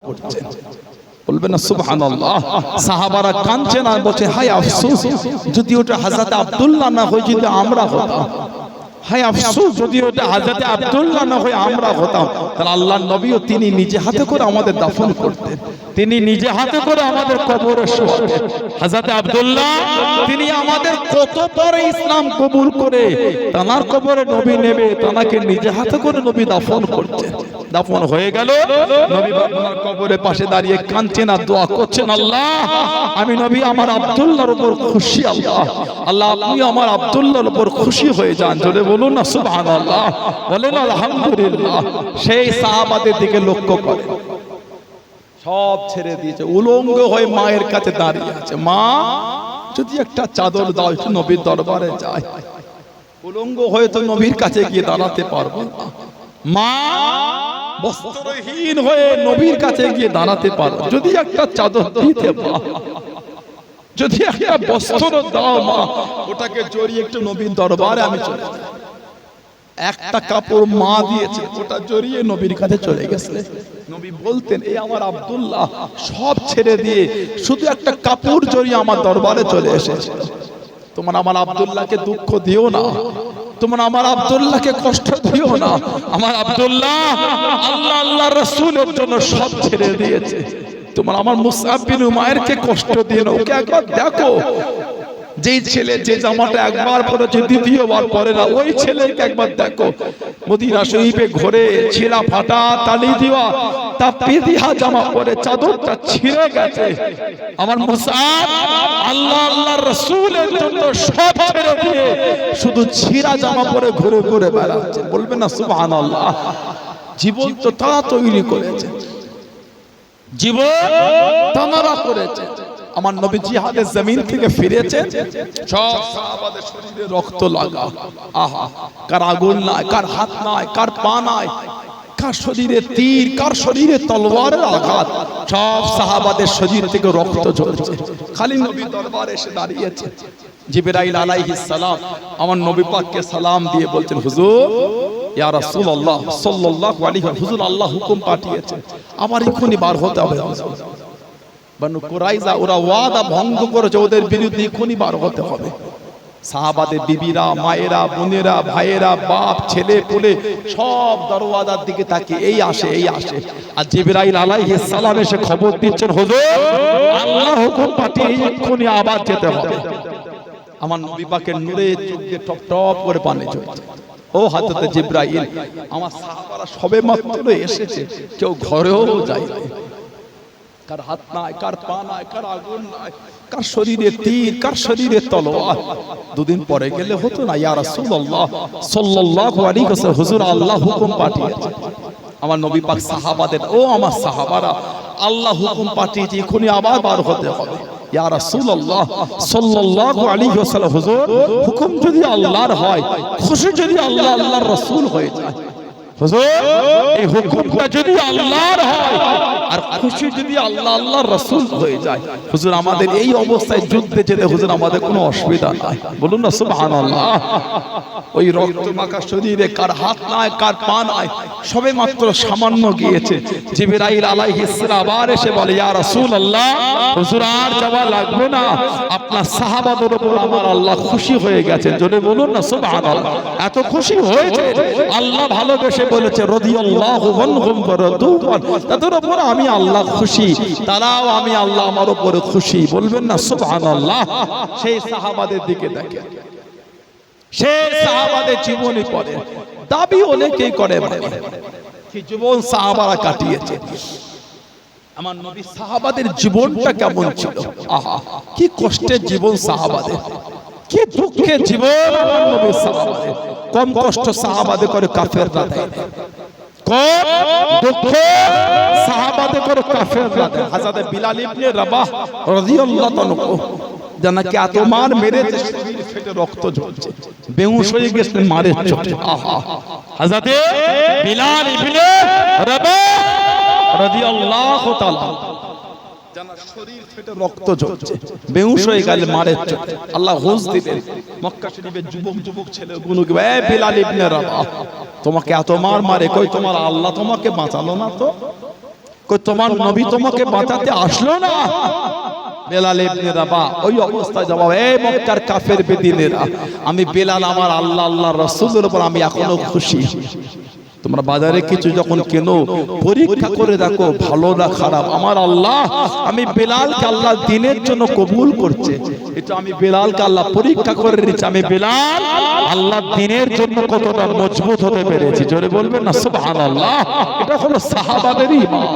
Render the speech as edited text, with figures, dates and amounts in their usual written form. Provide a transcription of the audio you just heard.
করছে। বলবেন না সুবহানাল্লাহ। সাহাবারা কাঁদছেন আর বলছে হায় আফসোস, যদি ওটা হযরত আব্দুল্লাহ না হয়, যদি আমরা হতাম। হায় আফসোস, যদি ওটা হযরত আব্দুল্লাহ না হয় আমরা হতাম। তাহলে আল্লাহর নবীও তিনি নিজে হাতে করে আমাদের দাফন করতেন, তিনি নিজে হাতে করে আমাদের কবরে শোয়াতেন। হযরত আব্দুল্লাহ তিনি আমাদের কত পরে ইসলাম কবুল করে তানার কবরে নবী নেবে, তানাকে নিজে হাতে করে নবী দাফন করতেন। দাফন হয়ে গেল, নবী আপনার কবরের পাশে দাঁড়িয়ে কাঁদছেন আর দোয়া করছেন, আল্লাহ আমি নবী আমার আব্দুল্লাহর উপর খুশি, আল্লাহ আল্লাহ আপনি আমার আব্দুল্লাহর উপর খুশি হয়ে যান। জোরে বলুন না সুবহানাল্লাহ, বলেন আলহামদুলিল্লাহ। সেই সাহাবাদের দিকে লক্ষ্য করে সব ছেড়ে দিয়েছে, উলঙ্গ হয়ে মায়ের কাছে দাঁড়িয়ে আছে। মা যদি একটা চাদর দাও, একটু নবীর দরবারে যায়। উলঙ্গ হয়ে তো নবীর কাছে গিয়ে দাঁড়াতে পারবো না। মা বস্ত্রহীন হয়ে নবীর কাছে গিয়ে দাঁড়াতে পারবো, যদি একটা চাদর দিতে পারো, যদি একটা বস্ত্র দাও মা, ওটাকে জড়িয়ে একটু নবীর দরবারে আমি চলে যাই। একটা কাপড় মা দিয়েছে, ওটা জড়িয়ে নবীর কাছে চলে গেছে। নবী বলতেন, এই আমার আব্দুল্লাহ সব ছেড়ে দিয়ে শুধু একটা কাপড় জড়িয়ে আমার দরবারে চলে এসেছে। তোমার আমার আব্দুল্লাহকে দুঃখ দিও না, তোমার আমার আব্দুল্লাহকে কষ্ট দিও না। আমার আব্দুল্লাহ আল্লাহ আল্লাহর রাসূলের জন্য সব ছেড়ে দিয়েছে। তোমার আমার মুসআব বিন উমাইরকে কষ্ট দিও না, ওকে একবার দেখো। যেই ছেলে যে জামাটা একবার পরেছে দ্বিতীয়বার পরে না, ওই ছেলেকে একবার দেখো। মদিনা শরীফে ঘরে ছেঁড়া ফাটা তালি দেওয়া তা পেদিহা জামা পরে চাদরটা ছিঁড়ে গেছে। আমার মুসআব আল্লাহ আল্লাহর রাসূলের জন্য সব ছেড়ে দিয়ে শুধু ছিঁড়া জামা পরে ঘুরে ঘুরে বেড়াচ্ছে। বলবেন না সুবহানাল্লাহ। জীবন তো তারা তৈরি করেছে, জীবন তারা করেছে। আমার নবী জিহাদের জমিন থেকে ফিরেছেন, সব সাহাবাদের শরীরে রক্ত লাগা। আহা, কার আগুন নাই, কার হাত নাই, কার পা নাই, কার শরীরে তীর, কার শরীরে তলোয়ারের আঘাত। সব সাহাবাদের শরীর থেকে রক্ত ঝরছে। খালি নবী দরবারে এসে দাঁড়িয়েছে। জিবরাইল আলাইহিস সালাম আমার নবী পাককে সালাম দিয়ে বলছেন, হুজুর ইয়া রাসূলুল্লাহ সাল্লাল্লাহু আলাইহি ওয়া সাল্লাম, হুজুর আল্লাহ হুকুম পাঠিয়েছে, আমার এখনি বার হতে হবে। বনু কুরাইজা ওরা ওয়াদা ভঙ্গ করেছে, ওদের বিরুদ্ধে এখনি বার হতে হবে। সাহাবাদের বিবিরা, মায়েরা, বোনেরা, ভাইয়েরা, বাপ, ছেলে পুলে সব দরওয়াজার দিকে তাকিয়ে এই আসে এই আসে। আর জিবরাইল আলাইহিস সালাম এসে খবর দিচ্ছেন, হুজুর আল্লাহ হুকুম পাঠিয়ে এখনি আবার যেতে হবে। আমার নবী পাকের নূরে চোখ দিয়ে টপ টপ করে পানি ঝরছে। ও হযরত জিবরাইল, আমার সাহাবারা সবে মাত্র এসেছে, কেউ ঘরেও যায় না। কার হাত নাই, কার পা নাই, কার আগুন নাই, কার শরীরে তীর, কার শরীরে তলোয়ার। দুদিন পরে গেলে হতো না? ইয়া রাসূলুল্লাহ সাল্লাল্লাহু আলাইহি ওয়াসাল্লাম, হুজুর আল্লাহ হুকুম পাঠিয়েছে। আমার নবী পাক সাহাবাদের, ও আমার সাহাবারা, আল্লাহ হুকুম পাঠিয়েছে এখনি আবার বার হতে হবে। ইয়া রাসূলুল্লাহ সাল্লাল্লাহু আলাইহি ওয়াসাল্লাম, হুজুর হুকুম যদি আল্লাহর হয়, খুশি যদি আল্লাহ আল্লাহর রাসূল হয়ে যায়। হুজুর এই হুকুমটা যদি আল্লাহর হয় আর খুশি যদি আল্লাহ আল্লাহর রাসূল হয়ে যায়, হুজুর আমাদের এই অবস্থায় যুদ্ধে যেতে হুজুর আমাদের কোনো অসুবিধা নাই। বলুন না সুবহানাল্লাহ। ওই রক্ত মাখা শরীরে কার হাত নাই, কার পা নাই, সবে মাত্র সামান্য গিয়েছে। জিবরাইল আলাইহিস সালাম আবার এসে বলে, ইয়া রাসূলুল্লাহ, হুজুর আর যাওয়া লাগবে না, আপনার সাহাবাদের উপর আমার আল্লাহ খুশি হয়ে গেছেন। জোরে বলুন না সুবহানাল্লাহ। এত খুশি হয়েছে, আল্লাহ ভালোবেসে বলেছে, রাদিয়াল্লাহু আনহুম ওয়া রাদু আন, তাদের উপর আমি আল্লাহ খুশি, তারাও আমি আল্লাহ আমার উপরে খুশি। বলবেন না সুবহানাল্লাহ। সেই সাহাবাদের দিকে দেখেন, সেই সাহাবাদের জীবনী পড়ে। দাবি অনেকেই করে কি জীবন সাহাবারা কাটিয়েছে। আমার নবী সাহাবাদের জীবনটা কেমন ছিল, আহা কি কষ্টের জীবন সাহাবাদের, কি দুঃখের জীবন আমার নবী সাহাবাদের। কম কষ্ট সাহাবাদের করে কাফেররা দেয়, কম দুঃখ সাহাবাদের করে কাফেররা দেয়। হযরত বিলাল ইবনে রাবাহ রাদিয়াল্লাহু তাআলা জানাকে এত মার মেরেছে, শরীর ফেটে রক্ত ঝরছে, বেহুশ হয়ে গেছেন মারের চোটে। আহা, হযরত বিলাল ইবনে রাবাহ রাদিয়াল্লাহু তাআলা জানার শরীর ফেটে রক্ত ঝরছে, বেহুশ হয়ে গেল মারের চোটে। আল্লাহ হুঁশ দিলেন। মক্কা শরীফের যুবক যুবক ছেলেগুলোকে, এ বিলাল ইবনে রাবাহ, তোমাকে এত মার মারে কই তোমার আল্লাহ তোমাকে বাঁচালো না? তো কই তোমার নবী তোমাকে বাঁচাতে আসলো না? বেলাল ইবনে রাবাহ ওই অবস্থায় জবাব, এই মক্কার কাফের বেদিনেরা, আমি বেলাল আমার আল্লাহ আল্লাহর রাসূলের উপর আমি এখনো খুশি। তোমরা বাজারে কিছু যখন কেনো পরীক্ষা করে দেখো ভালো না খারাপ, আমার আল্লাহ আমি বেলালকে আল্লাহ দ্বীনের জন্য কবুল করছে, এটা আমি বেলালকে আল্লাহ পরীক্ষা করে নিচ্ছে, আমি বেলাল আল্লাহ দ্বীনের জন্য কতটা মজবুত হতে পেরেছি। জোরে বলবেন না সুবহানাল্লাহ। এটা হলো সাহাবাদের ঈমান।